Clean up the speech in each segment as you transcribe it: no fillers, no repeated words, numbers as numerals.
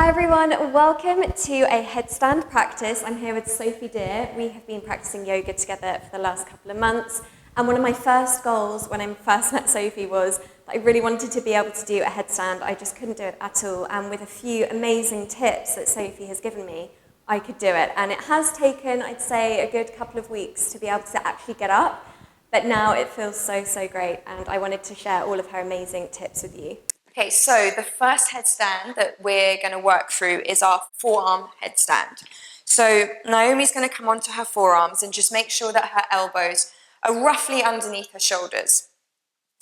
Hi everyone, welcome to a headstand practice. I'm here with Sophie Dear. We have been practicing yoga together for the last couple of months, and one of my first goals when I first met Sophie was that I really wanted to be able to do a headstand. I just couldn't do it at all, and with a few amazing tips that Sophie has given me, I could do it. And it has taken, I'd say, a good couple of weeks to be able to actually get up, but now it feels so great, and I wanted to share all of her amazing tips with you. Okay, so the first headstand that we're going to work through is our forearm headstand. So Naomi's going to come onto her forearms and just make sure that her elbows are roughly underneath her shoulders.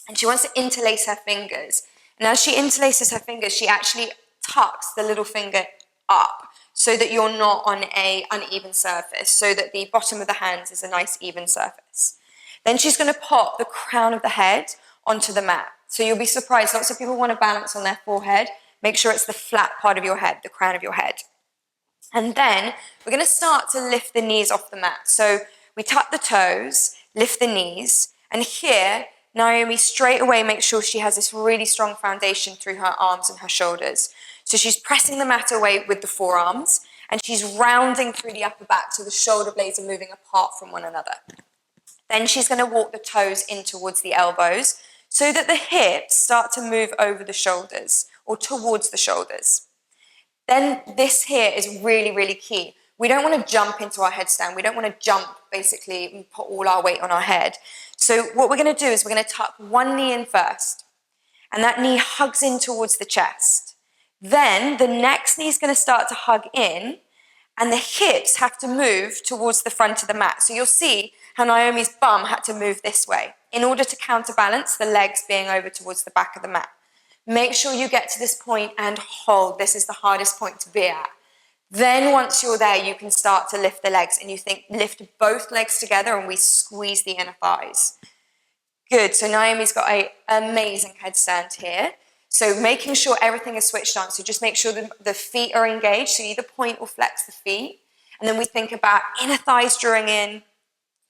And she wants to interlace her fingers. And as she interlaces her fingers, she actually tucks the little finger up so that you're not on an uneven surface, so that the bottom of the hands is a nice even surface. Then she's going to pop the crown of the head onto the mat. So you'll be surprised, lots of people want to balance on their forehead. Make sure it's the flat part of your head, the crown of your head. And then we're going to start to lift the knees off the mat. So we tuck the toes, lift the knees, and here, Niomi straight away makes sure she has this really strong foundation through her arms and her shoulders. So she's pressing the mat away with the forearms, and she's rounding through the upper back so the shoulder blades are moving apart from one another. Then she's going to walk the toes in towards the elbows, so that the hips start to move over the shoulders or towards the shoulders. Then this here is really key. We don't want to jump into our headstand. We don't want to jump basically and put all our weight on our head. So what we're going to do is we're going to tuck one knee in first, and that knee hugs in towards the chest. Then the next knee is going to start to hug in, and the hips have to move towards the front of the mat. So you'll see how Naomi's bum had to move this way in order to counterbalance the legs being over towards the back of the mat. Make sure you get to this point and hold. This is the hardest point to be at. Then once you're there, you can start to lift the legs, and you think lift both legs together and we squeeze the inner thighs. Good, so Naomi's got an amazing headstand here. So making sure everything is switched on. So just make sure the feet are engaged. So either point or flex the feet. And then we think about inner thighs drawing in.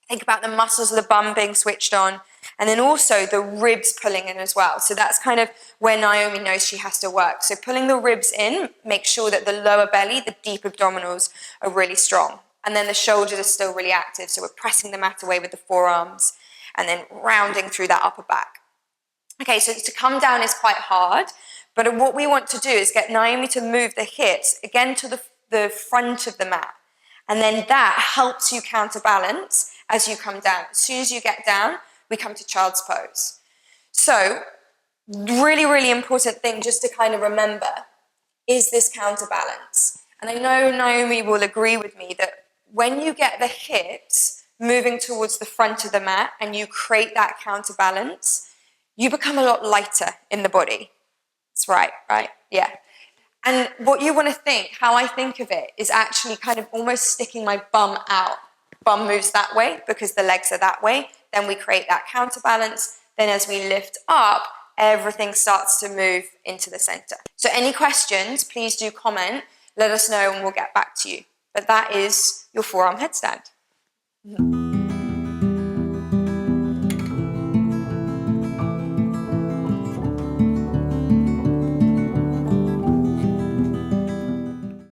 Think about the muscles of the bum being switched on. And then also the ribs pulling in as well. So that's kind of where Niomi knows she has to work. So pulling the ribs in, make sure that the lower belly, the deep abdominals are really strong. And then the shoulders are still really active. So we're pressing the mat away with the forearms and then rounding through that upper back. Okay, so to come down is quite hard, but what we want to do is get Niomi to move the hips again to the front of the mat. And then that helps you counterbalance as you come down. As soon as you get down, we come to child's pose. So, really important thing just to kind of remember is this counterbalance. And I know Niomi will agree with me that when you get the hips moving towards the front of the mat and you create that counterbalance, you become a lot lighter in the body. That's right? Yeah. And what you want to think, how I think of it, is actually kind of almost sticking my bum out. Bum moves that way because the legs are that way. Then we create that counterbalance. Then as we lift up, everything starts to move into the center. So any questions, please do comment. Let us know and we'll get back to you. But that is your forearm headstand.